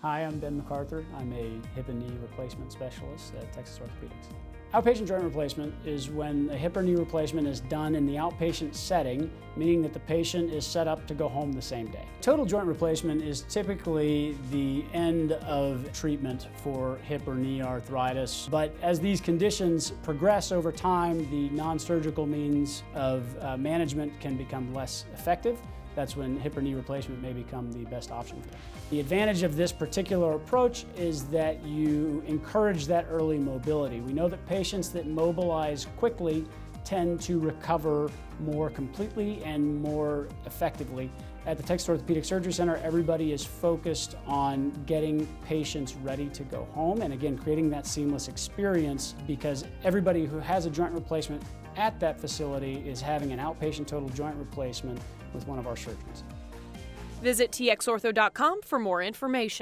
Hi, I'm Ben McArthur. I'm a hip and knee replacement specialist at Texas Orthopedics. Outpatient joint replacement is when a hip or knee replacement is done in the outpatient setting, meaning that the patient is set up to go home the same day. Total joint replacement is typically the end of treatment for hip or knee arthritis, but as these conditions progress over time, the non-surgical means of management can become less effective. That's when hip or knee replacement may become the best option for them. The advantage of this particular approach is that you encourage that early mobility. We know that patients that mobilize quickly tend to recover more completely and more effectively. At the Texas Orthopedics Surgery Center, everybody is focused on getting patients ready to go home and again, creating that seamless experience because everybody who has a joint replacement at that facility is having an outpatient total joint replacement with one of our surgeons. Visit txortho.com for more information.